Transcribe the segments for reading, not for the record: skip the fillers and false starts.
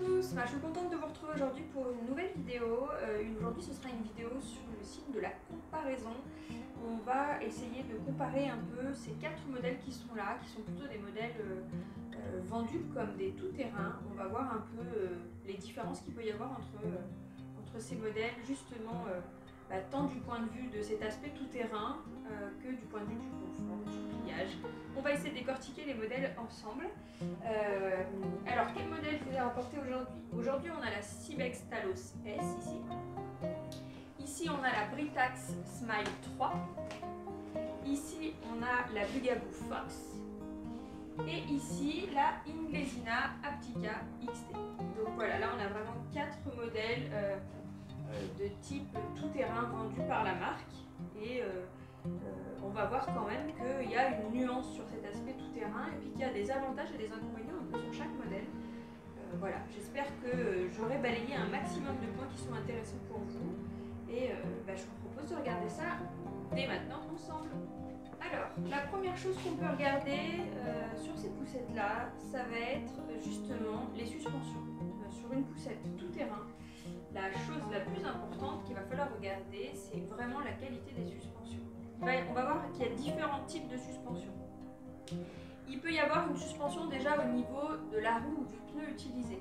tous, je suis contente de vous retrouver aujourd'hui pour une nouvelle vidéo. Aujourd'hui ce sera une vidéo sur le site de la comparaison. On va essayer de comparer un peu ces 4 modèles qui sont là, qui sont plutôt des modèles vendus comme des tout-terrains. On va voir un peu les différences qu'il peut y avoir entre ces modèles, justement tant du point de vue de cet aspect tout-terrain que du point de vue du confort, du pliage. On va essayer de décortiquer les modèles ensemble. Alors, quel modèle je vous ai rapporté aujourd'hui? Aujourd'hui, on a la Cybex Talos S ici. Ici, on a la Britax Smile 3. Ici, on a la Bugaboo Fox. Et ici, la Inglesina Aptica XT. Donc voilà, là, on a vraiment 4 modèles de type tout-terrain vendus par la marque. Et on va voir quand même qu'il y a une nuance sur cet aspect tout-terrain et puis qu'il y a des avantages et des inconvénients un peu sur chaque modèle. Voilà, j'espère que j'aurai balayé un maximum de points qui sont intéressants pour vous et je vous propose de regarder ça dès maintenant ensemble. Alors, la première chose qu'on peut regarder sur ces poussettes-là, ça va être justement les suspensions. Sur une poussette tout-terrain, la chose la plus importante qu'il va falloir regarder, c'est vraiment la qualité des suspensions. On va voir qu'il y a différents types de suspensions. Il peut y avoir une suspension déjà au niveau de la roue ou du pneu utilisé.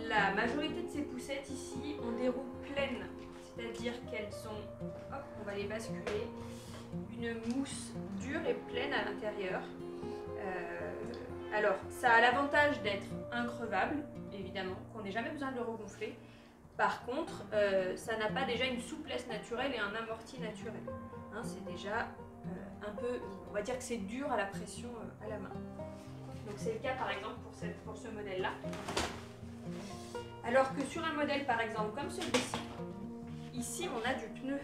La majorité de ces poussettes ici ont des roues pleines, c'est-à-dire qu'elles sont, hop, on va les basculer, une mousse dure et pleine à l'intérieur. Alors, ça a l'avantage d'être increvable, évidemment, qu'on n'ait jamais besoin de le regonfler. Par contre, ça n'a pas déjà une souplesse naturelle et un amorti naturel. Hein, c'est déjà un peu, on va dire que c'est dur à la pression à la main. Donc c'est le cas par exemple pour ce modèle-là. Alors que sur un modèle par exemple comme celui-ci, ici on a du pneu.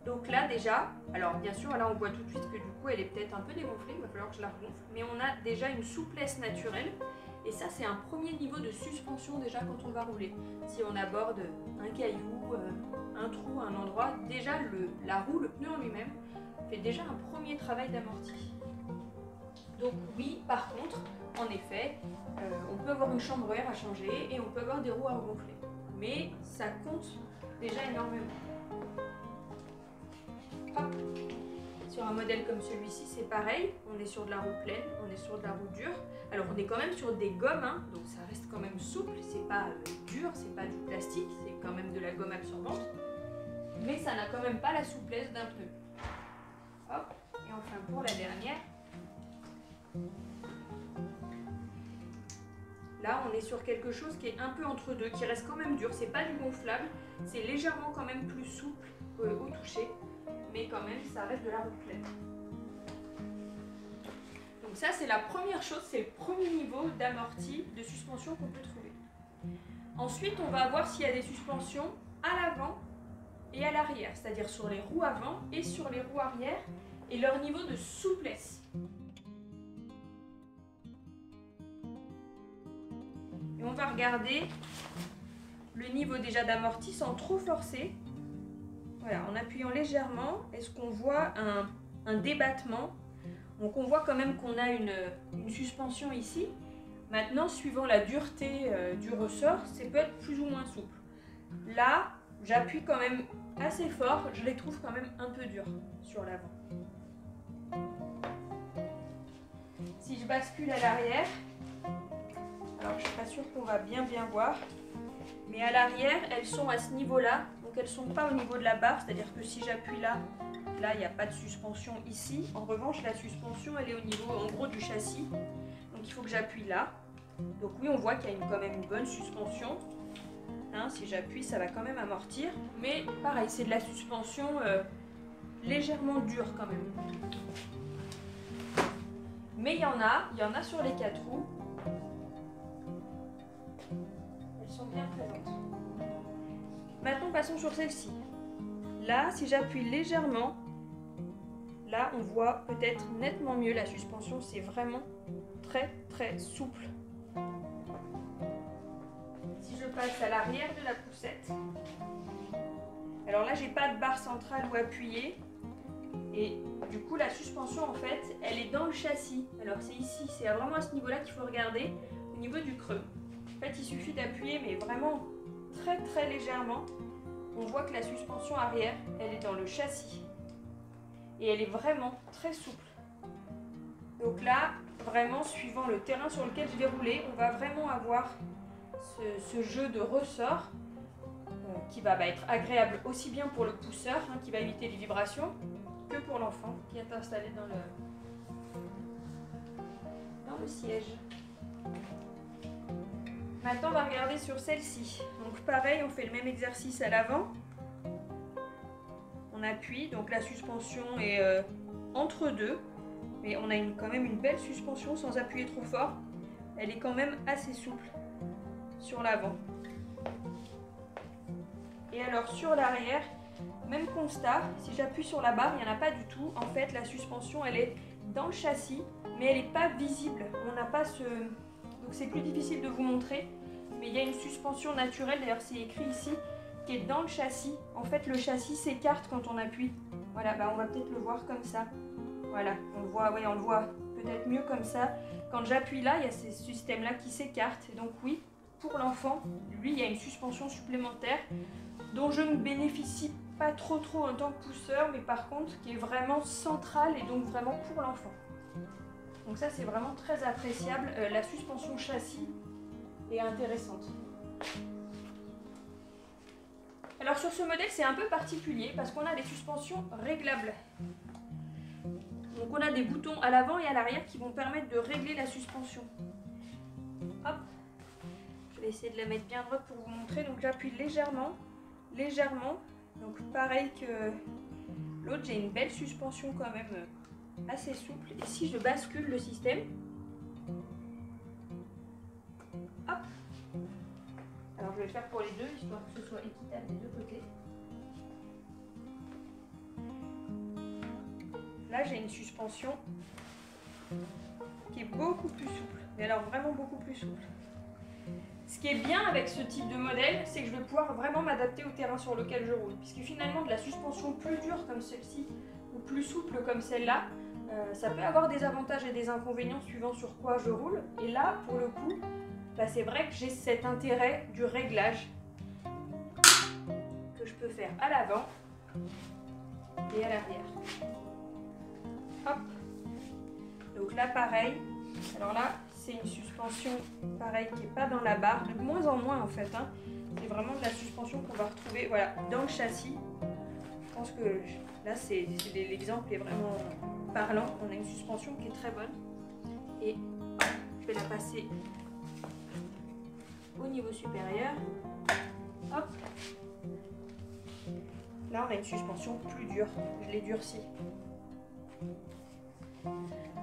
Donc là déjà, alors bien sûr là on voit tout de suite que du coup elle est peut-être un peu dégonflée, il va falloir que je la regonfle, mais on a déjà une souplesse naturelle. Et ça, c'est un premier niveau de suspension déjà quand on va rouler. Si on aborde un caillou, un trou, un endroit, déjà la roue, le pneu en lui-même, fait déjà un premier travail d'amorti. Donc oui, par contre, en effet, on peut avoir une chambre à air à changer et on peut avoir des roues à regonfler. Mais ça compte déjà énormément. Hop. Sur un modèle comme celui-ci, c'est pareil, on est sur de la roue pleine, on est sur de la roue dure. Alors on est quand même sur des gommes, hein, donc ça reste quand même souple, c'est pas dur, c'est pas du plastique, c'est quand même de la gomme absorbante. Mais ça n'a quand même pas la souplesse d'un pneu. Hop, et enfin pour la dernière. Là on est sur quelque chose qui est un peu entre deux, qui reste quand même dur, c'est pas du gonflable, c'est légèrement quand même plus souple au toucher. Mais quand même, ça reste de la roue pleine. Donc ça, c'est la première chose, c'est le premier niveau d'amorti, de suspension qu'on peut trouver. Ensuite, on va voir s'il y a des suspensions à l'avant et à l'arrière, c'est-à-dire sur les roues avant et sur les roues arrière, et leur niveau de souplesse. Et on va regarder le niveau déjà d'amorti sans trop forcer. Voilà, en appuyant légèrement, est-ce qu'on voit un débattement? Donc on voit quand même qu'on a une suspension ici. Maintenant, suivant la dureté du ressort, ça peut être plus ou moins souple. Là, j'appuie quand même assez fort, je les trouve quand même un peu durs sur l'avant. Si je bascule à l'arrière, alors je ne suis pas sûre qu'on va bien voir, mais à l'arrière, elles sont à ce niveau-là. Donc elles ne sont pas au niveau de la barre, c'est-à-dire que si j'appuie là, il n'y a pas de suspension ici. En revanche, la suspension, elle est au niveau en gros du châssis. Donc il faut que j'appuie là. Donc oui, on voit qu'il y a quand même une bonne suspension. Hein, si j'appuie, ça va quand même amortir. Mais pareil, c'est de la suspension légèrement dure quand même. Mais il y en a sur les 4 roues. Elles sont bien présentes. Maintenant, passons sur celle-ci. Là, si j'appuie légèrement, là, on voit peut-être nettement mieux la suspension. C'est vraiment très souple. Si je passe à l'arrière de la poussette, alors là, j'ai pas de barre centrale où appuyer. Et du coup, la suspension, en fait, elle est dans le châssis. Alors, c'est ici, c'est vraiment à ce niveau-là qu'il faut regarder, au niveau du creux. En fait, il suffit d'appuyer, mais vraiment très légèrement. On voit que la suspension arrière, elle est dans le châssis. Et elle est vraiment très souple. Donc là, vraiment, suivant le terrain sur lequel je vais rouler, on va vraiment avoir ce jeu de ressort qui va être agréable aussi bien pour le pousseur, qui va éviter les vibrations, que pour l'enfant qui est installé dans le siège. Maintenant, on va regarder sur celle-ci. Donc pareil, on fait le même exercice à l'avant. On appuie, donc la suspension est entre deux, mais on a quand même une belle suspension sans appuyer trop fort. Elle est quand même assez souple sur l'avant. Et alors sur l'arrière, même constat, si j'appuie sur la barre, il n'y en a pas du tout. En fait, la suspension, elle est dans le châssis, mais elle n'est pas visible. On n'a pas ce... Donc c'est plus difficile de vous montrer, mais il y a une suspension naturelle, d'ailleurs c'est écrit ici, qui est dans le châssis. En fait, le châssis s'écarte quand on appuie. Voilà, on va peut-être le voir comme ça. Voilà, on le voit, oui, on le voit peut-être mieux comme ça. Quand j'appuie là, il y a ces systèmes-là qui s'écartent. Et donc oui, pour l'enfant, lui, il y a une suspension supplémentaire dont je ne bénéficie pas trop en tant que pousseur, mais par contre qui est vraiment centrale et donc vraiment pour l'enfant. Donc ça, c'est vraiment très appréciable. La suspension châssis est intéressante. Alors sur ce modèle, c'est un peu particulier parce qu'on a des suspensions réglables. Donc on a des boutons à l'avant et à l'arrière qui vont permettre de régler la suspension. Hop, je vais essayer de la mettre bien droite pour vous montrer. Donc j'appuie légèrement. Donc pareil que l'autre, j'ai une belle suspension quand même assez souple. Et si je bascule le système, hop, alors je vais le faire pour les deux, histoire que ce soit équitable des deux côtés. Là, j'ai une suspension qui est beaucoup plus souple, mais alors vraiment beaucoup plus souple. Ce qui est bien avec ce type de modèle, c'est que je vais pouvoir vraiment m'adapter au terrain sur lequel je roule. Puisque finalement, de la suspension plus dure comme celle-ci, ou plus souple comme celle-là, ça peut avoir des avantages et des inconvénients suivant sur quoi je roule. Et là, pour le coup, c'est vrai que j'ai cet intérêt du réglage que je peux faire à l'avant et à l'arrière. Hop. Donc là, pareil. Alors là, c'est une suspension, pareil, qui n'est pas dans la barre, de moins en moins en fait. C'est vraiment de la suspension qu'on va retrouver dans le châssis. Je pense que là, l'exemple est vraiment parlant. On a une suspension qui est très bonne. Et je vais la passer au niveau supérieur. Hop. Là, on a une suspension plus dure. Je l'ai durcie.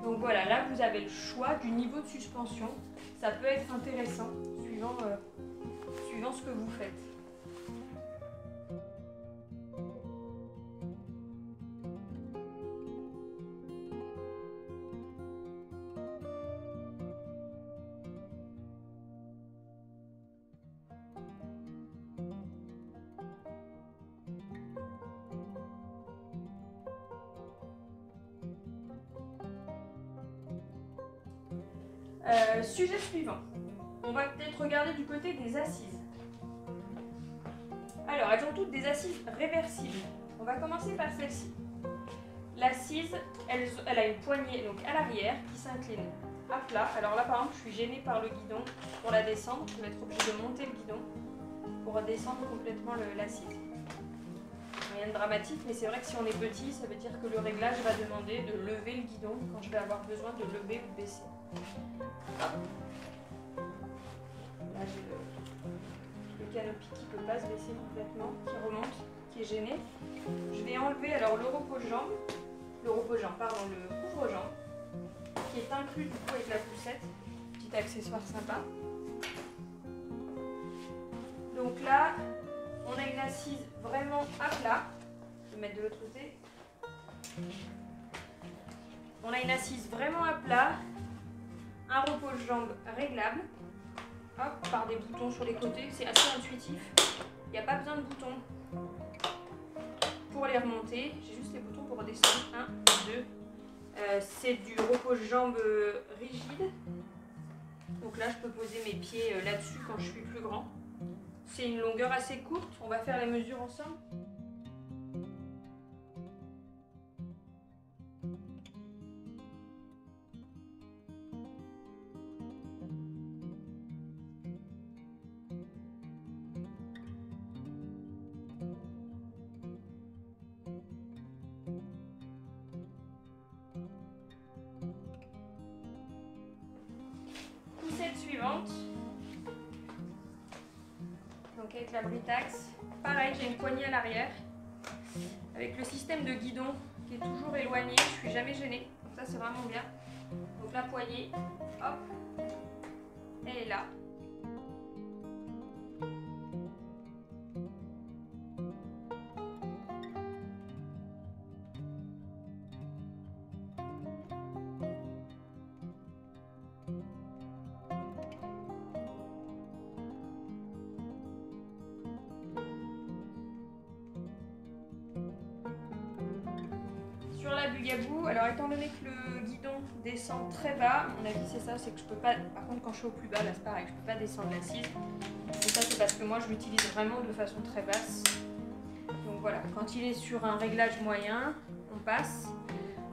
Donc voilà, là vous avez le choix du niveau de suspension. Ça peut être intéressant suivant ce que vous faites. Sujet suivant. On va peut-être regarder du côté des assises. Alors, elles ont toutes des assises réversibles. On va commencer par celle-ci. L'assise, elle a une poignée donc à l'arrière qui s'incline à plat. Alors là, par exemple, je suis gênée par le guidon. Pour la descendre, je vais être obligée de monter le guidon pour descendre complètement l'assise. Rien de dramatique, mais c'est vrai que si on est petit, ça veut dire que le réglage va demander de lever le guidon quand je vais avoir besoin de lever ou de baisser. Hop. Là, j'ai le canopy qui ne peut pas se baisser complètement, qui remonte, qui est gêné. Je vais enlever alors le repose-jambe, le couvre-jambe, qui est inclus du coup avec la poussette, petit accessoire sympa. Donc là, on a une assise vraiment à plat. Je vais mettre de l'autre côté. On a une assise vraiment à plat, un repose-jambe réglable, hop, par des boutons sur les côtés, c'est assez intuitif. Il n'y a pas besoin de boutons pour les remonter, j'ai juste les boutons pour redescendre. 1, 2. C'est du repose-jambe rigide. Donc là, je peux poser mes pieds là-dessus quand je suis plus grand. C'est une longueur assez courte, on va faire les mesures ensemble. Poussette suivante. Donc avec la Britax, pareil, j'ai une poignée à l'arrière. Avec le système de guidon qui est toujours éloigné, je suis jamais gênée. Donc ça c'est vraiment bien. Donc la poignée, hop, elle est là. Sur la Bugaboo, alors étant donné que le guidon descend très bas, à mon avis c'est ça, c'est que je peux pas, par contre quand je suis au plus bas, là c'est pareil, je peux pas descendre l'assise. Et ça c'est parce que moi je l'utilise vraiment de façon très basse. Donc voilà, quand il est sur un réglage moyen, on passe.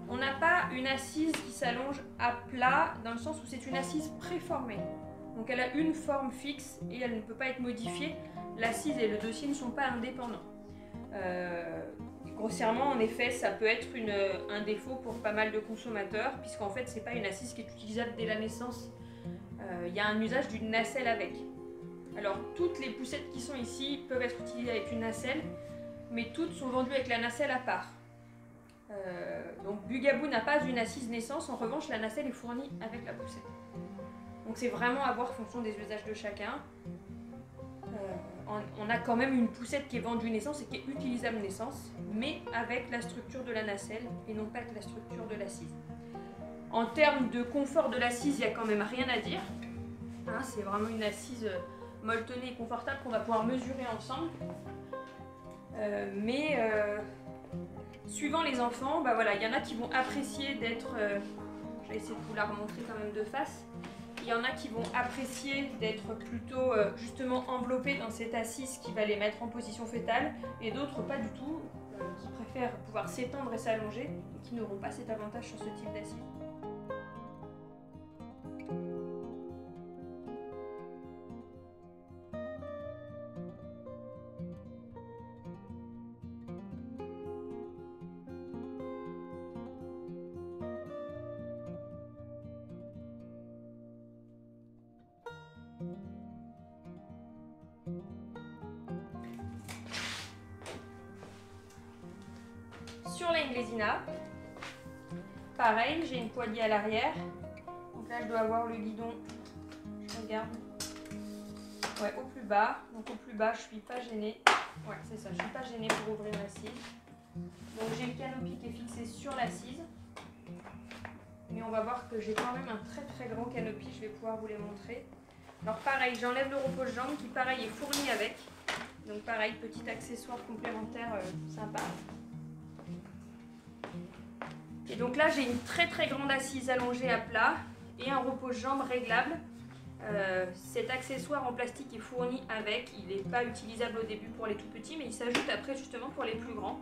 On n'a pas une assise qui s'allonge à plat, dans le sens où c'est une assise préformée. Donc elle a une forme fixe et elle ne peut pas être modifiée. L'assise et le dossier ne sont pas indépendants. Grossièrement, en effet, ça peut être un défaut pour pas mal de consommateurs, puisqu'en fait, c'est pas une assise qui est utilisable dès la naissance. Il y a un usage d'une nacelle avec. Alors, toutes les poussettes qui sont ici peuvent être utilisées avec une nacelle, mais toutes sont vendues avec la nacelle à part. Donc, Bugaboo n'a pas une assise naissance, en revanche, la nacelle est fournie avec la poussette. Donc, c'est vraiment à voir en fonction des usages de chacun. On a quand même une poussette qui est vendue naissance et qui est utilisable naissance, mais avec la structure de la nacelle et non pas avec la structure de l'assise. En termes de confort de l'assise, il n'y a quand même rien à dire. Hein, c'est vraiment une assise molletonnée et confortable qu'on va pouvoir mesurer ensemble. Suivant les enfants, bah voilà, il y en a qui vont apprécier d'être... je vais essayer de vous la remontrer quand même de face. Il y en a qui vont apprécier d'être plutôt justement enveloppés dans cette assise qui va les mettre en position fétale, et d'autres pas du tout, qui préfèrent pouvoir s'étendre et s'allonger et qui n'auront pas cet avantage sur ce type d'assise. Sur la Inglesina, pareil, j'ai une poignée à l'arrière. Donc là, je dois avoir le guidon, je regarde, ouais, au plus bas. Donc au plus bas, je suis pas gênée. Ouais, c'est ça, je suis pas gênée pour ouvrir l'assise. Donc j'ai le canopy qui est fixé sur l'assise. Mais on va voir que j'ai quand même un très très grand canopy, je vais pouvoir vous les montrer. Alors pareil, j'enlève le repose-jambe qui pareil est fourni avec. Donc pareil, petit accessoire complémentaire sympa. Et donc là, j'ai une très très grande assise allongée à plat et un repose-jambe réglable. Cet accessoire en plastique est fourni avec. Il n'est pas utilisable au début pour les tout petits, mais il s'ajoute après justement pour les plus grands.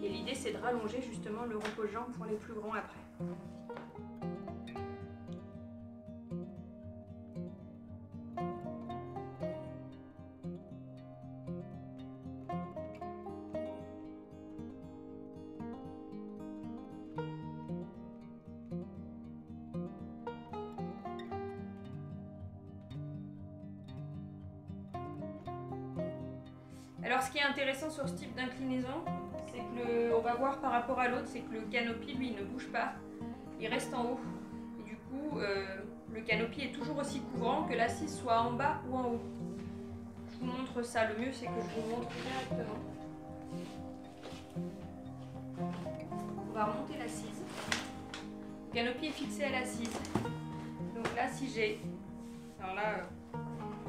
Et l'idée, c'est de rallonger justement le repose-jambe pour les plus grands après. Alors ce qui est intéressant sur ce type d'inclinaison, c'est que on va voir par rapport à l'autre, c'est que le canopy lui ne bouge pas, il reste en haut. Et du coup, le canopy est toujours aussi couvrant que l'assise soit en bas ou en haut. Je vous montre ça, le mieux c'est que je vous montre directement. On va remonter l'assise. Le canopy est fixé à l'assise. Donc là, si j'ai... Alors là...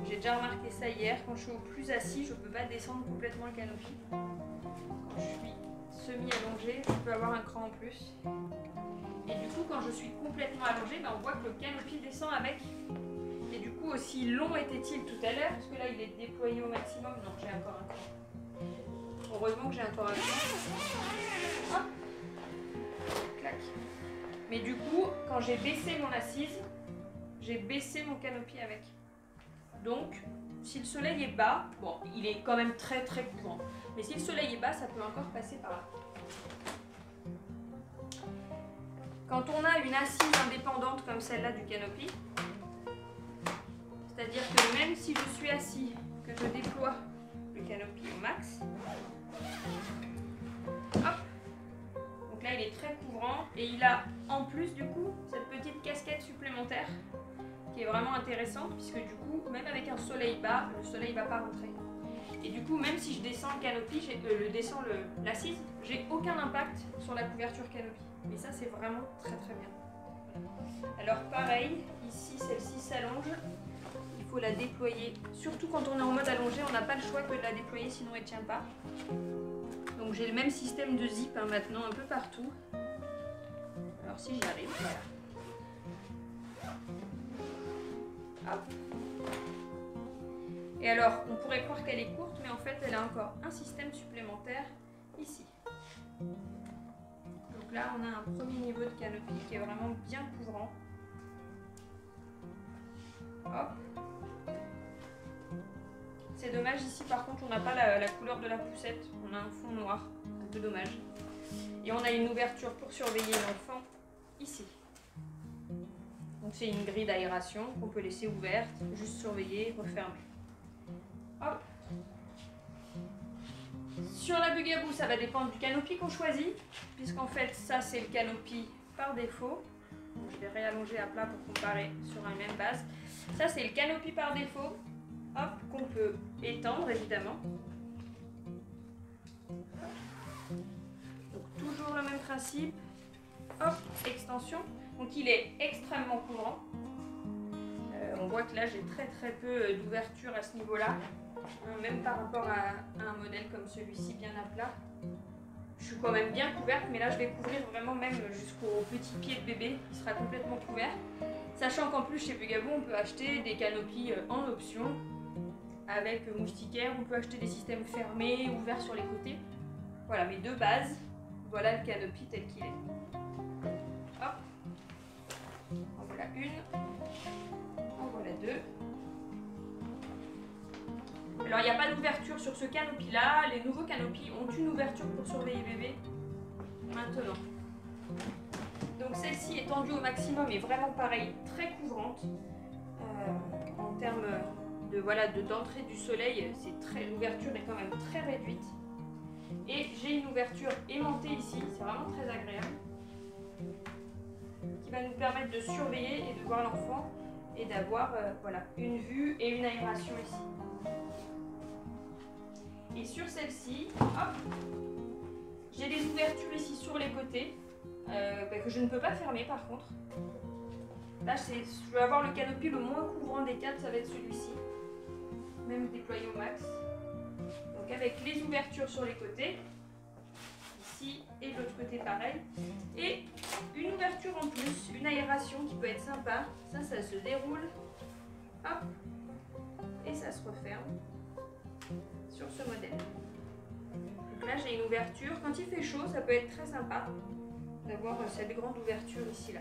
J'ai déjà remarqué ça hier, quand je suis au plus assis, je ne peux pas descendre complètement le canopy. Quand je suis semi-allongée, je peux avoir un cran en plus. Et du coup, quand je suis complètement allongée, on voit que le canopy descend avec. Et coup, aussi long était-il tout à l'heure? Parce que là, il est déployé au maximum. Non, j'ai encore un cran. Heureusement que j'ai encore un cran. Hop. Clac. Mais du coup, quand j'ai baissé mon assise, j'ai baissé mon canopy avec. Donc, si le soleil est bas, bon, il est quand même très très couvrant. Mais si le soleil est bas, ça peut encore passer par là. Quand on a une assise indépendante comme celle-là du canopy, c'est-à-dire que même si je suis assis, que je déploie le canopy au max, hop, donc là il est très couvrant et il a en plus du coup cette petite casquette supplémentaire qui est vraiment intéressante puisque du coup même avec un soleil bas, le soleil ne va pas rentrer. Et du coup même si je descends le canopy, descends l'assise, j'ai aucun impact sur la couverture canopy. Mais ça c'est vraiment très très bien. Alors pareil, ici celle-ci s'allonge. Il faut la déployer. Surtout quand on est en mode allongé, on n'a pas le choix que de la déployer, sinon elle ne tient pas. Donc j'ai le même système de zip maintenant un peu partout. Alors si j'y arrive, voilà. Hop. Et alors, on pourrait croire qu'elle est courte, mais en fait, elle a encore un système supplémentaire ici. Donc là, on a un premier niveau de canopy qui est vraiment bien couvrant. Hop. C'est dommage ici par contre on n'a pas la couleur de la poussette, on a un fond noir, un peu dommage. Et on a une ouverture pour surveiller l'enfant ici. Donc c'est une grille d'aération qu'on peut laisser ouverte, juste surveiller, refermer. Hop. Sur la Bugaboo, ça va dépendre du canopy qu'on choisit, puisqu'en fait ça c'est le canopy par défaut. Je vais réallonger à plat pour comparer sur la même base. Ça c'est le canopy par défaut. Hop, qu'on peut étendre évidemment. Donc toujours le même principe. Hop, extension. Donc il est extrêmement couvrant. On voit que là j'ai très peu d'ouverture à ce niveau-là. Même par rapport à un modèle comme celui-ci bien à plat. Je suis quand même bien couverte, mais là je vais couvrir vraiment même jusqu'au petit pied de bébé qui sera complètement couvert. Sachant qu'en plus chez Bugaboo on peut acheter des canopies en option. Avec moustiquaire, on peut acheter des systèmes fermés, ouverts sur les côtés. Voilà, mais de base, voilà le canopy tel qu'il est. Hop. En voilà une. En voilà deux. Alors, il n'y a pas d'ouverture sur ce canopy-là. Les nouveaux canopies ont une ouverture pour surveiller bébé. Maintenant. Donc, celle-ci est tendue au maximum et vraiment pareil, très couvrante. En termes d'entrée du soleil, l'ouverture est quand même très réduite. Et j'ai une ouverture aimantée ici, c'est vraiment très agréable, qui va nous permettre de surveiller et de voir l'enfant et d'avoir une vue et une aération ici. Et sur celle-ci, hop, j'ai des ouvertures ici sur les côtés que je ne peux pas fermer par contre. Là, je vais avoir le canopy le moins couvrant des quatre, ça va être celui-ci. Même déployé au max. Donc avec les ouvertures sur les côtés, ici et de l'autre côté pareil. Et une ouverture en plus, une aération qui peut être sympa. Ça se déroule. Hop. Et ça se referme sur ce modèle. Donc là j'ai une ouverture. Quand il fait chaud, ça peut être très sympa d'avoir cette grande ouverture ici là.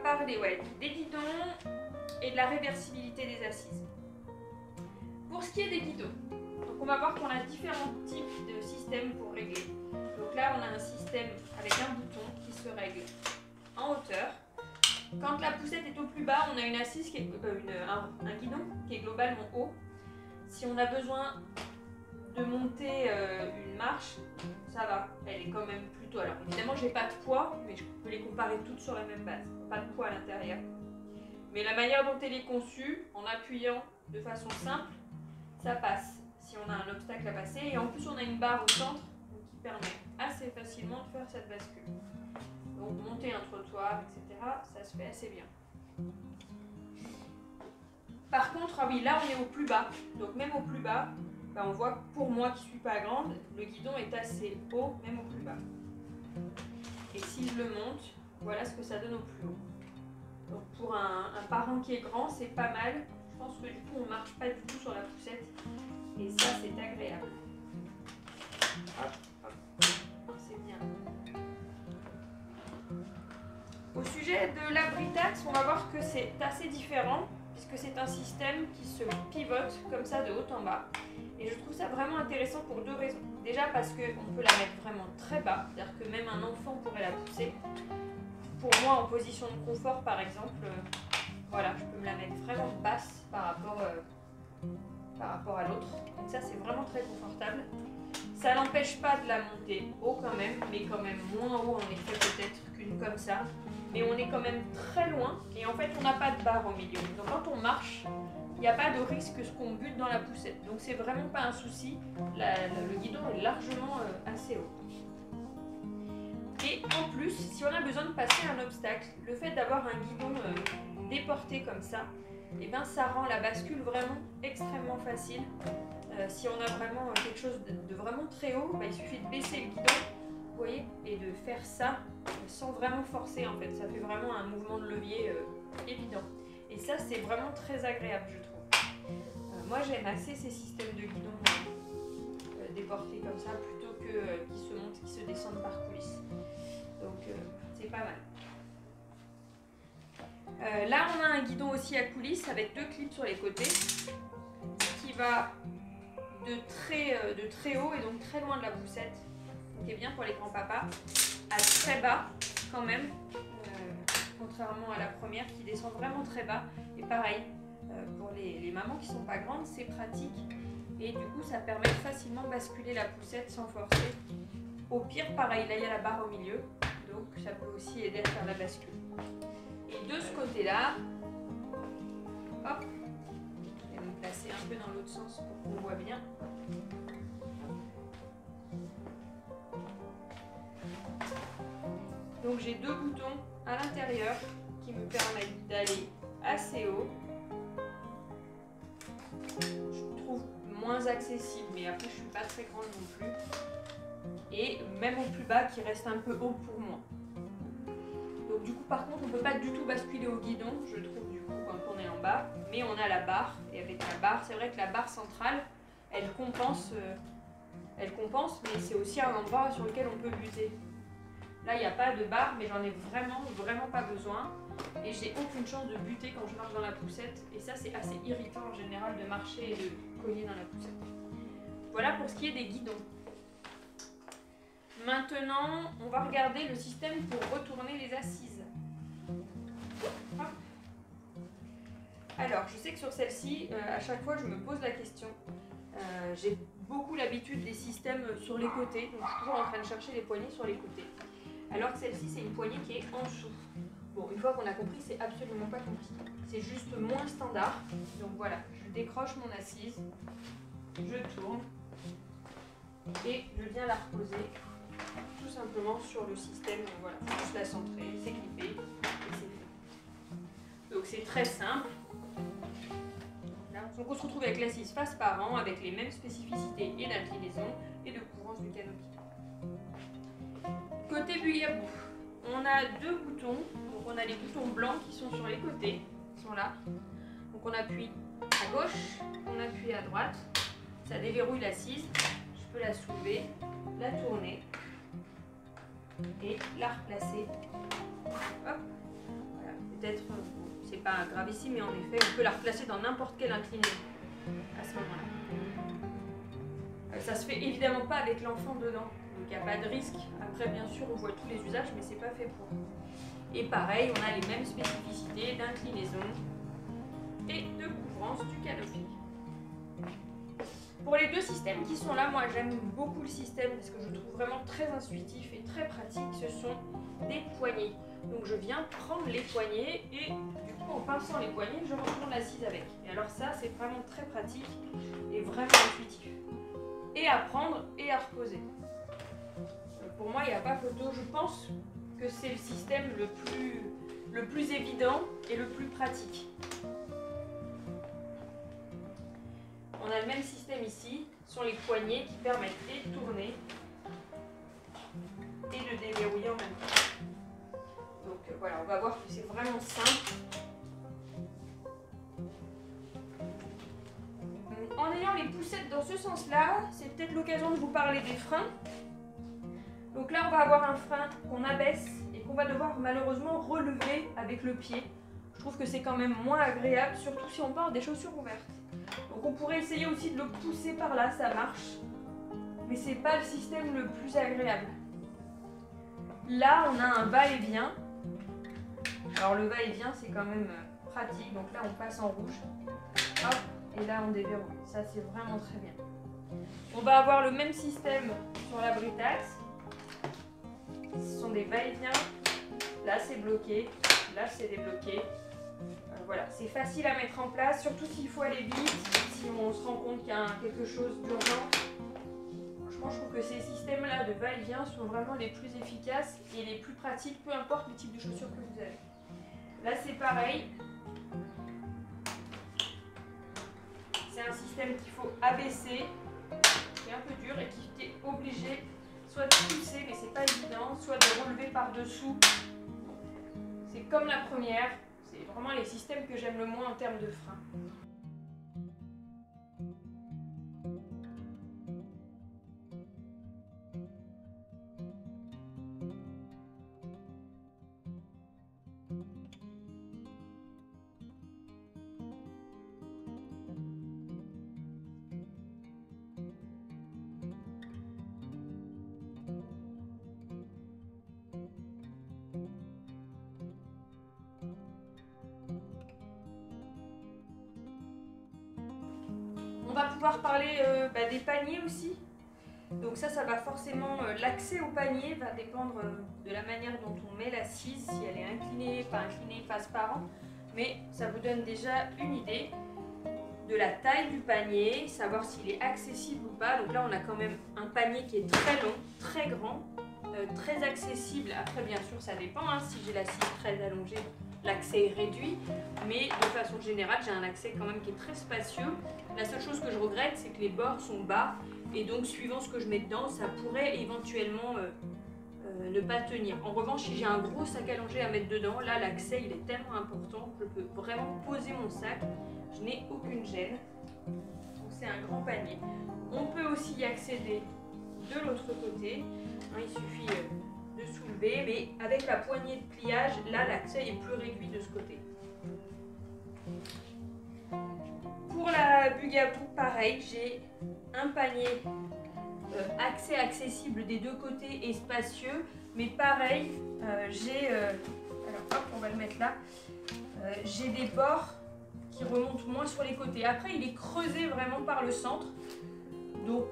Parler des guidons et de la réversibilité des assises. Pour ce qui est des guidons, donc on va voir qu'on a différents types de systèmes pour régler. Donc là on a un système avec un bouton qui se règle en hauteur. Quand la poussette est au plus bas, on a une assise qui est, un guidon qui est globalement haut. Si on a besoin de monter une marche, ça va, elle est quand même plutôt... Alors évidemment j'ai pas de poids, mais je peux les comparer toutes sur la même base, pas de poids à l'intérieur. Mais la manière dont elle est conçue, en appuyant de façon simple, ça passe si on a un obstacle à passer. Et en plus, on a une barre au centre qui permet assez facilement de faire cette bascule. Donc monter un trottoir, etc., ça se fait assez bien. Par contre, ah oui, là on est au plus bas. Donc même au plus bas, on voit que pour moi qui ne suis pas grande, le guidon est assez haut, même au plus bas. Et si je le monte, voilà ce que ça donne au plus haut. Donc pour un parent qui est grand, c'est pas mal. Je pense que du coup on ne marche pas du tout sur la poussette. Et ça, c'est agréable. Hop, hop. C'est bien. Au sujet de l'abri-taxe, on va voir que c'est assez différent, puisque c'est un système qui se pivote comme ça de haut en bas. Et je trouve ça vraiment intéressant pour deux raisons. Déjà parce qu'on peut la mettre vraiment très bas, c'est-à-dire que même un enfant pourrait la pousser. Pour moi, en position de confort, par exemple, voilà, je peux me la mettre vraiment basse par rapport à l'autre. Donc ça, c'est vraiment très confortable. Ça n'empêche pas de la monter haut quand même, mais quand même moins haut en effet peut-être qu'une comme ça. Mais on est quand même très loin et en fait, on n'a pas de barre au milieu. Donc quand on marche, il n'y a pas de risque qu'on bute dans la poussette. Donc c'est vraiment pas un souci. Le guidon est largement assez haut. Et en plus, si on a besoin de passer un obstacle, le fait d'avoir un guidon déporté comme ça, et ben ça rend la bascule vraiment extrêmement facile. Si on a vraiment quelque chose de vraiment très haut, il suffit de baisser le guidon, vous voyez, et de faire ça sans vraiment forcer en fait. Ça fait vraiment un mouvement de levier évident. Et ça, c'est vraiment très agréable, je trouve. Moi, j'aime assez ces systèmes de guidon déportés comme ça, plutôt que qui se montent, qui se descendent par coulisses. Donc, c'est pas mal. Là, on a un guidon aussi à coulisses avec deux clips sur les côtés qui va de très haut et donc très loin de la poussette, ce qui est bien pour les grands-papas, à très bas quand même, contrairement à la première qui descend vraiment très bas. Et pareil, pour les mamans qui ne sont pas grandes, c'est pratique et du coup ça permet de facilement basculer la poussette sans forcer. Au pire, pareil, là il y a la barre au milieu, donc ça peut aussi aider à faire la bascule. Et de ce côté-là, hop, je vais me placer un peu dans l'autre sens pour qu'on voit bien. Donc j'ai deux boutons à l'intérieur qui me permettent d'aller assez haut. Je trouve moins accessible, mais après je suis pas très grande non plus. Et même au plus bas qui reste un peu haut pour moi. Donc du coup par contre on ne peut pas du tout basculer au guidon, je trouve du coup quand on est en bas, mais on a la barre, et avec la barre, c'est vrai que la barre centrale, elle compense, mais c'est aussi un endroit sur lequel on peut buter. Là il n'y a pas de barre, mais j'en ai vraiment pas besoin, et j'ai aucune chance de buter quand je marche dans la poussette, et ça c'est assez irritant en général de marcher et de cogner dans la poussette. Voilà pour ce qui est des guidons. Maintenant, on va regarder le système pour retourner les assises. Hop. Alors, je sais que sur celle-ci, à chaque fois, je me pose la question. J'ai beaucoup l'habitude des systèmes sur les côtés, donc je suis toujours en train de chercher les poignées sur les côtés. Alors que celle-ci, c'est une poignée qui est en dessous. Bon, une fois qu'on a compris, c'est absolument pas compliqué. C'est juste moins standard. Donc voilà, je décroche mon assise, je tourne et je viens la reposer. Tout simplement sur le système, voilà, faut juste la centrer, c'est clippé et c'est fait. Donc c'est très simple. Là, donc on se retrouve avec l'assise face par an, avec les mêmes spécificités et d'inclinaison et de couvrance du canopy. Côté bulle à bout, on a deux boutons. Donc on a les boutons blancs qui sont sur les côtés, qui sont là. Donc on appuie à gauche, on appuie à droite. Ça déverrouille l'assise. Je peux la soulever, la tourner et la replacer. Hop. Voilà. Peut-être, c'est pas gravissime, mais en effet, on peut la replacer dans n'importe quelle inclinaison à ce moment-là. Ça se fait évidemment pas avec l'enfant dedans, donc il n'y a pas de risque. Après, bien sûr, on voit tous les usages, mais c'est pas fait pour. Et pareil, on a les mêmes spécificités d'inclinaison et de couvrance du canopy. Pour les deux systèmes qui sont là, moi j'aime beaucoup le système parce que je le trouve vraiment très intuitif et très pratique. Ce sont des poignées. Donc je viens prendre les poignées et du coup en pinçant les poignées, je retourne l'assise avec. Et alors ça c'est vraiment très pratique et vraiment intuitif. Et à prendre et à reposer. Pour moi il n'y a pas photo. Je pense que c'est le système le plus évident et le plus pratique. On a le même système ici, ce sont les poignées qui permettent et de tourner et de déverrouiller en même temps. Donc voilà, on va voir que c'est vraiment simple. En ayant les poussettes dans ce sens-là, c'est peut-être l'occasion de vous parler des freins. Donc là, on va avoir un frein qu'on abaisse et qu'on va devoir malheureusement relever avec le pied. Je trouve que c'est quand même moins agréable, surtout si on porte des chaussures ouvertes. Donc on pourrait essayer aussi de le pousser par là, ça marche. Mais c'est pas le système le plus agréable. Là, on a un va-et-vient. Alors le va-et-vient, c'est quand même pratique. Donc là, on passe en rouge. Hop, et là, on déverrouille. Ça, c'est vraiment très bien. On va avoir le même système sur la Britax. Ce sont des va-et-vient. Là, c'est bloqué. Là, c'est débloqué. Voilà, c'est facile à mettre en place, surtout s'il faut aller vite, si on se rend compte qu'il y a quelque chose d'urgent. Franchement, je trouve que ces systèmes-là de va-et-vient sont vraiment les plus efficaces et les plus pratiques, peu importe le type de chaussures que vous avez. Là, c'est pareil. C'est un système qu'il faut abaisser, qui est un peu dur et qui est obligé soit de pousser, mais c'est pas évident, soit de relever par-dessous. C'est comme la première. C'est vraiment les systèmes que j'aime le moins en termes de frein. On va pouvoir parler des paniers aussi. Donc ça va forcément, l'accès au panier va dépendre de la manière dont on met l'assise, si elle est inclinée, pas inclinée, face par an. Mais ça vous donne déjà une idée de la taille du panier, savoir s'il est accessible ou pas. Donc là, on a quand même un panier qui est très long, très grand, très accessible. Après, bien sûr, ça dépend. Hein. Si j'ai l'assise très allongée, l'accès est réduit. Mais de façon générale, j'ai un accès quand même qui est très spacieux. La seule chose que je regrette, c'est que les bords sont bas. Et donc, suivant ce que je mets dedans, ça pourrait éventuellement ne pas tenir. En revanche, si j'ai un gros sac allongé à mettre dedans, là, l'accès, il est tellement important que je peux vraiment poser mon sac. Je n'ai aucune gêne. Donc, c'est un grand panier. On peut aussi y accéder de l'autre côté. Hein, il suffit de soulever, mais avec la poignée de pliage, là, l'accès est plus réduit de ce côté. Pour la Bugaboo, pareil, j'ai un panier accès accessible des deux côtés et spacieux, mais pareil, j'ai, alors hop, on va le mettre là, j'ai des bords qui remontent moins sur les côtés. Après, il est creusé vraiment par le centre, donc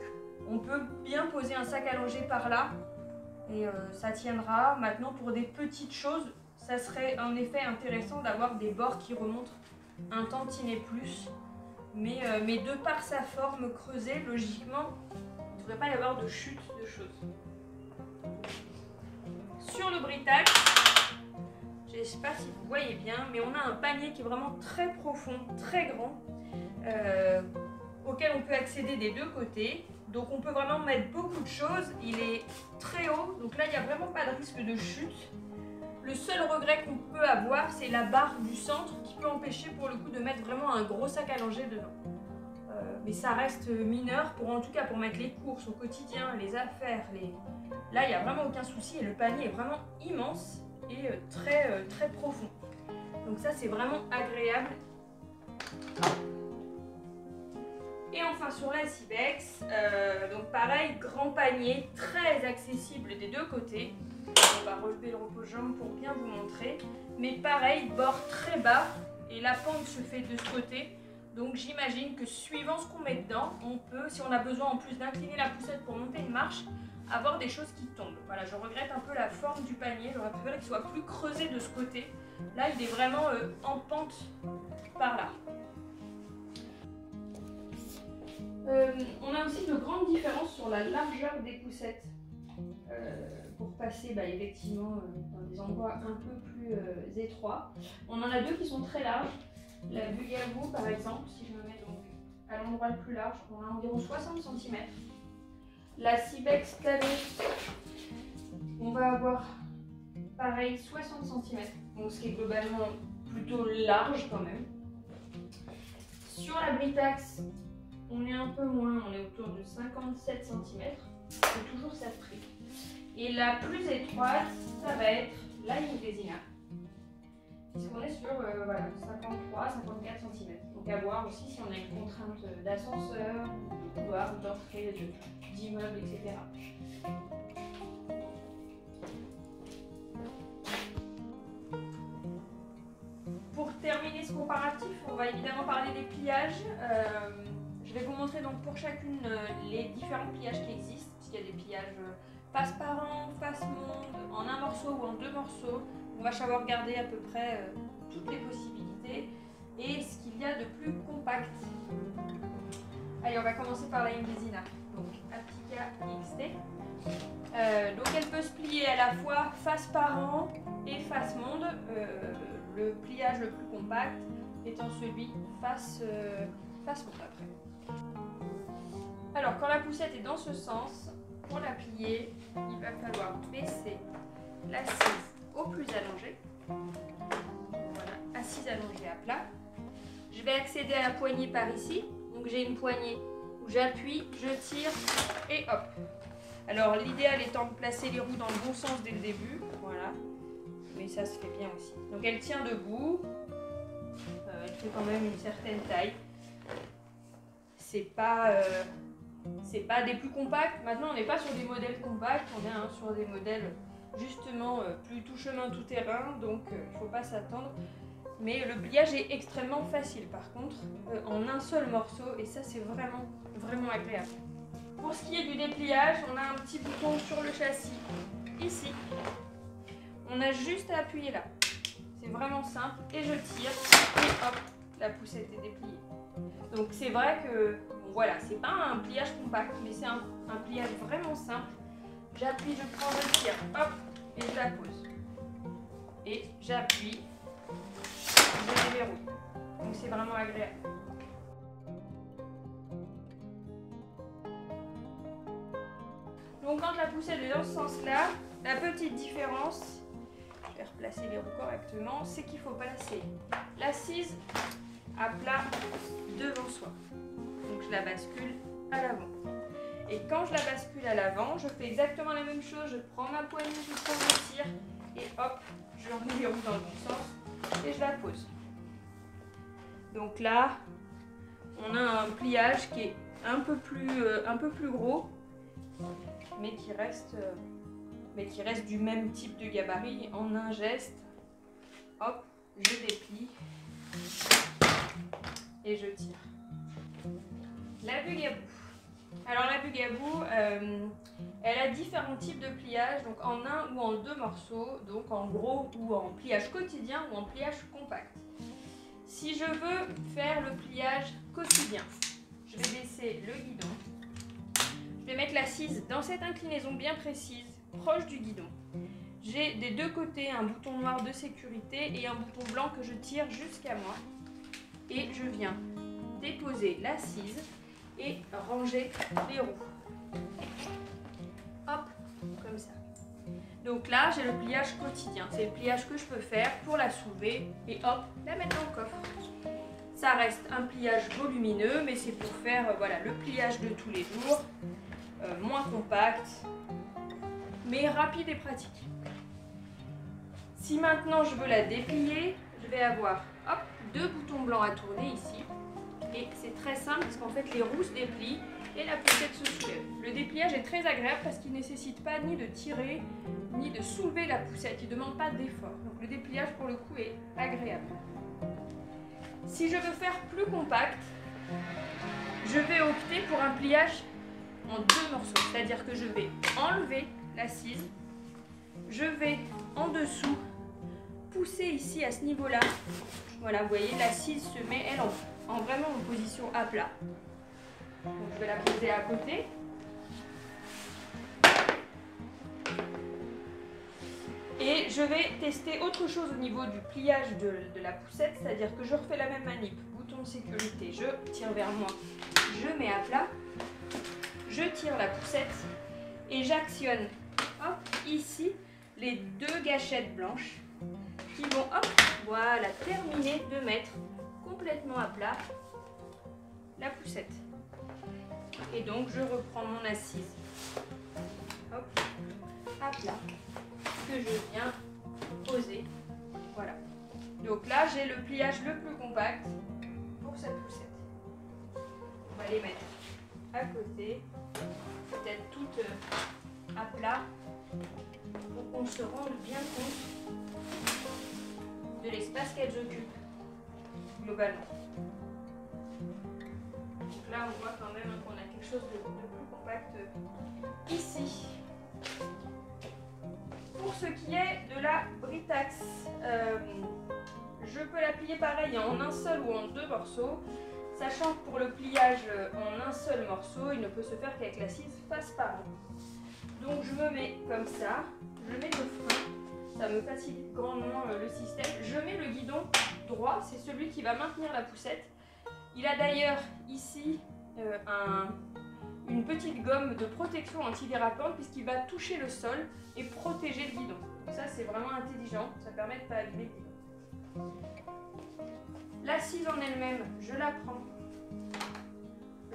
on peut bien poser un sac allongé par là et ça tiendra. Maintenant, pour des petites choses, ça serait en effet intéressant d'avoir des bords qui remontent un tantinet plus. Mais de par sa forme creusée, logiquement, il ne devrait pas y avoir de chute de choses. Sur le Britax, je ne sais pas si vous voyez bien, mais on a un panier qui est vraiment très profond, très grand, auquel on peut accéder des deux côtés. Donc on peut vraiment mettre beaucoup de choses. Il est très haut, donc là il n'y a vraiment pas de risque de chute. Le seul regret qu'on peut avoir, c'est la barre du centre qui peut empêcher pour le coup de mettre vraiment un gros sac allongé dedans. Mais ça reste mineur, en tout cas pour mettre les courses au quotidien, les affaires. Là, il n'y a vraiment aucun souci et le panier est vraiment immense et très, très profond. Donc ça, c'est vraiment agréable. Et enfin sur la Cybex, donc pareil, grand panier, très accessible des deux côtés. On va relever le repose-jambe pour bien vous montrer. Mais pareil, bord très bas et la pente se fait de ce côté. Donc j'imagine que suivant ce qu'on met dedans, on peut, si on a besoin en plus d'incliner la poussette pour monter une marche, avoir des choses qui tombent. Voilà, je regrette un peu la forme du panier, j'aurais préféré qu'il soit plus creusé de ce côté. Là, il est vraiment en pente par là. On a aussi de grandes différences sur la largeur des poussettes pour passer effectivement dans des endroits un peu plus étroits. On en a deux qui sont très larges. La Bugaboo par exemple, si je me mets donc à l'endroit le plus large, on a environ 60 cm. La Cybex Talon, on va avoir pareil 60 cm, donc ce qui est globalement plutôt large quand même. Sur la Britax, on est un peu moins, on est autour de 57 cm, c'est toujours ça prix. Et la plus étroite, ça va être la Indesina, puisqu'on est sur 53-54 cm. Donc à voir aussi si on a une contrainte d'ascenseur, de couloir, d'entrée, d'immeuble, etc. Pour terminer ce comparatif, on va évidemment parler des pliages. Je vais vous montrer donc pour chacune les différents pliages qui existent, puisqu'il y a des pliages face parent, face monde, en un morceau ou en deux morceaux. On va savoir garder à peu près toutes les possibilités et ce qu'il y a de plus compact. Allez, on va commencer par la Indesina, donc Applica XT. Donc elle peut se plier à la fois face parent et face monde. Le pliage le plus compact étant celui face monde après. Alors quand la poussette est dans ce sens, pour la plier, il va falloir baisser l'assise au plus allongé. Voilà, assise allongée à plat. Je vais accéder à la poignée par ici. Donc j'ai une poignée où j'appuie, je tire et hop. Alors l'idéal étant de placer les roues dans le bon sens dès le début. Voilà. Mais ça se fait bien aussi. Donc elle tient debout. Elle fait quand même une certaine taille. C'est pas des plus compacts. Maintenant on n'est pas sur des modèles compacts, on est sur des modèles justement plus tout chemin tout terrain, donc il ne faut pas s'attendre. Mais le pliage est extrêmement facile par contre, en un seul morceau, et ça c'est vraiment agréable. Pour ce qui est du dépliage, on a un petit bouton sur le châssis ici. On a juste à appuyer là. C'est vraiment simple, et je tire et hop, la poussette est dépliée. Donc c'est vrai que bon, voilà, c'est pas un pliage compact, mais c'est un pliage vraiment simple. J'appuie, je prends, je tire, hop, et je la pose. Et j'appuie, je déverrouille. Donc c'est vraiment agréable. Donc quand la poussette est dans ce sens-là, la petite différence, je vais replacer les roues correctement, c'est qu'il faut placer l'assise à plat devant soi. Donc je la bascule à l'avant. Et quand je la bascule à l'avant, je fais exactement la même chose. Je prends ma poignée, je prends le tir et hop, je remets les roues dans le bon sens et je la pose. Donc là, on a un pliage qui est un peu plus gros, mais qui reste du même type de gabarit. En un geste, hop, je déplie et je tire. La Bugaboo. Alors la Bugaboo, elle a différents types de pliage, donc en un ou en deux morceaux, donc en gros ou en pliage quotidien ou en pliage compact. Si je veux faire le pliage quotidien, je vais baisser le guidon, je vais mettre l'assise dans cette inclinaison bien précise, proche du guidon. J'ai des deux côtés un bouton noir de sécurité et un bouton blanc que je tire jusqu'à moi. Et je viens déposer l'assise et ranger les roues. Hop, comme ça. Donc là, j'ai le pliage quotidien. C'est le pliage que je peux faire pour la soulever et hop, la mettre dans le coffre. Ça reste un pliage volumineux, mais c'est pour faire voilà, le pliage de tous les jours, moins compact, mais rapide et pratique. Si maintenant je veux la déplier, je vais avoir hop, deux boutons blancs à tourner ici. Et c'est très simple parce qu'en fait les roues se déplient et la poussette se soulève. Le dépliage est très agréable parce qu'il ne nécessite pas ni de tirer ni de soulever la poussette. Il ne demande pas d'effort. Donc le dépliage pour le coup est agréable. Si je veux faire plus compact, je vais opter pour un pliage en 2 morceaux. C'est-à-dire que je vais enlever l'assise, je vais en dessous pousser ici à ce niveau-là. Voilà, vous voyez, l'assise se met, elle, en vraiment en position à plat. Donc, je vais la poser à côté. Et je vais tester autre chose au niveau du pliage de la poussette, c'est-à-dire que je refais la même manip. Bouton de sécurité, je tire vers moi, je mets à plat, je tire la poussette et j'actionne, hop, ici, les 2 gâchettes blanches qui vont, hop, voilà, terminer de mettre complètement à plat la poussette. Et donc, je reprends mon assise, hop, à plat, que je viens poser. Voilà. Donc là, j'ai le pliage le plus compact pour cette poussette. On va les mettre à côté, peut-être toutes à plat, pour qu'on se rende bien compte de l'espace qu'elles occupent globalement. Donc là, on voit quand même qu'on a quelque chose de plus compact ici. Pour ce qui est de la Britax, je peux la plier pareil en un seul ou en 2 morceaux, sachant que pour le pliage en un seul morceau, il ne peut se faire qu'avec l'assise face par an. Donc je me mets comme ça, je mets le frein, ça me facilite grandement le système. Je mets le guidon droit, c'est celui qui va maintenir la poussette. Il a d'ailleurs ici une petite gomme de protection anti-dérapante puisqu'il va toucher le sol et protéger le guidon. Donc ça, c'est vraiment intelligent, ça permet de ne pas abîmer le guidon. L'assise en elle-même, je la prends,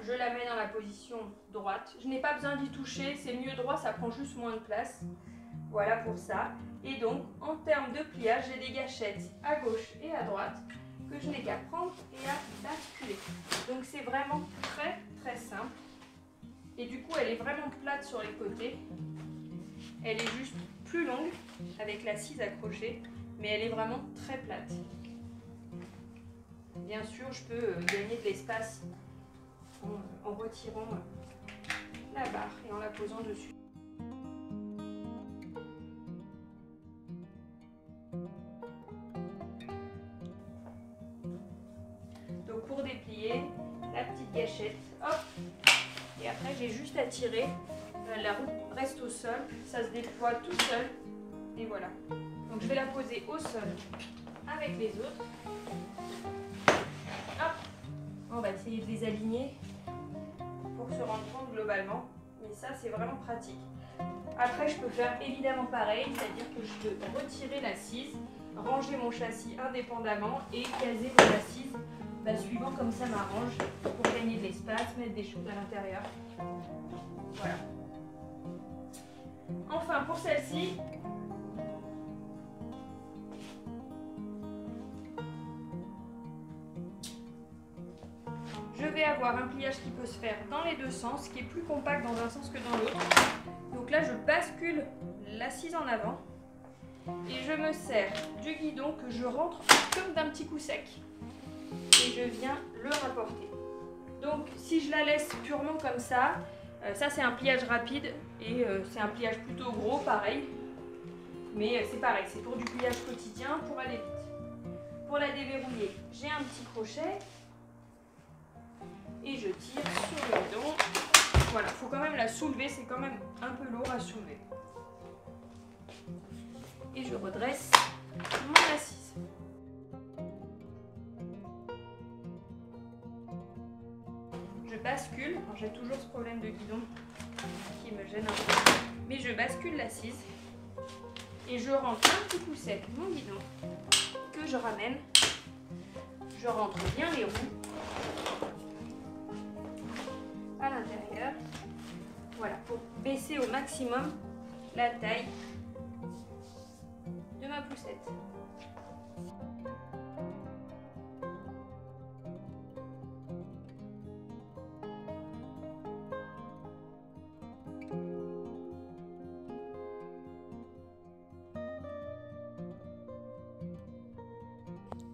je la mets dans la position droite. Je n'ai pas besoin d'y toucher, c'est mieux droit, ça prend juste moins de place. Voilà pour ça. Et donc, en termes de pliage, j'ai des gâchettes à gauche et à droite que je n'ai qu'à prendre et à basculer. Donc c'est vraiment très très simple. Et du coup, elle est vraiment plate sur les côtés. Elle est juste plus longue avec l'assise accrochée, mais elle est vraiment très plate. Bien sûr, je peux gagner de l'espace en retirant la barre et en la posant dessus. Donc pour déplier, la petite gâchette, hop, et après j'ai juste à tirer, la roue reste au sol, ça se déploie tout seul, et voilà. Donc je vais la poser au sol avec les autres. Hop, on va essayer de les aligner pour se rendre compte globalement, mais ça c'est vraiment pratique. Après je peux faire évidemment pareil, c'est-à-dire que je peux retirer l'assise, ranger mon châssis indépendamment et caser mon assise suivant comme ça m'arrange pour gagner de l'espace, mettre des choses à l'intérieur. Voilà. Enfin pour celle-ci, je vais avoir un pliage qui peut se faire dans les 2 sens, qui est plus compact dans un sens que dans l'autre. Donc là je bascule l'assise en avant et je me sers du guidon que je rentre comme d'un petit coup sec. Et je viens le rapporter. Donc si je la laisse purement comme ça, ça c'est un pliage rapide et c'est un pliage plutôt gros, pareil. Mais c'est pareil, c'est pour du pliage quotidien, pour aller vite. Pour la déverrouiller, j'ai un petit crochet et je tire sur le guidon. Voilà, il faut quand même la soulever, c'est quand même un peu lourd à soulever. Et je redresse mon assise. Bascule, j'ai toujours ce problème de guidon qui me gêne un peu, mais je bascule l'assise et je rentre un petit coup sec mon guidon que je ramène, je rentre bien les roues à l'intérieur, voilà, pour baisser au maximum la taille de ma poussette.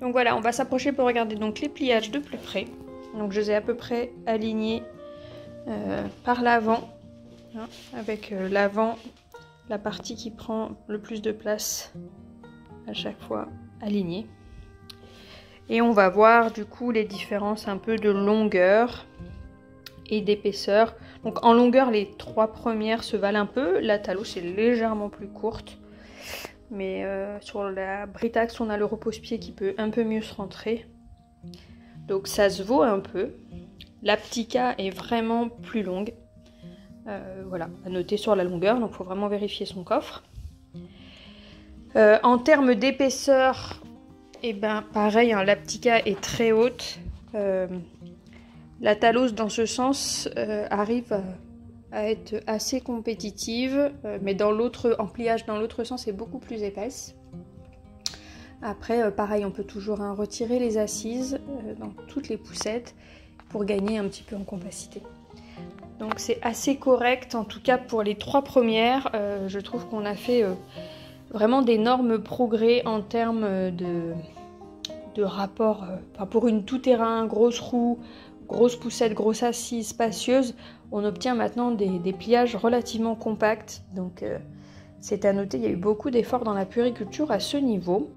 Donc voilà, on va s'approcher pour regarder donc les pliages de plus près. Donc je les ai à peu près alignés par l'avant, hein, avec l'avant, la partie qui prend le plus de place à chaque fois alignée. Et on va voir du coup les différences un peu de longueur et d'épaisseur. Donc en longueur, les 3 premières se valent un peu. La Talos est légèrement plus courte. Mais sur la Britax, on a le repose-pied qui peut un peu mieux se rentrer. Donc ça se vaut un peu. La Ptica est vraiment plus longue. Voilà, à noter sur la longueur. Donc il faut vraiment vérifier son coffre. En termes d'épaisseur, et ben pareil, hein, la Ptica est très haute. La Talos, dans ce sens, arrive à être assez compétitive, mais en pliage dans l'autre sens, est beaucoup plus épaisse. Après, pareil, on peut toujours retirer les assises dans toutes les poussettes pour gagner un petit peu en compacité. Donc c'est assez correct, en tout cas pour les 3 premières. Je trouve qu'on a fait vraiment d'énormes progrès en termes de rapport. Pour une tout-terrain, grosse roue, grosse poussette, grosse assise, spacieuse, on obtient maintenant des pliages relativement compacts. Donc c'est à noter, il y a eu beaucoup d'efforts dans la puériculture à ce niveau.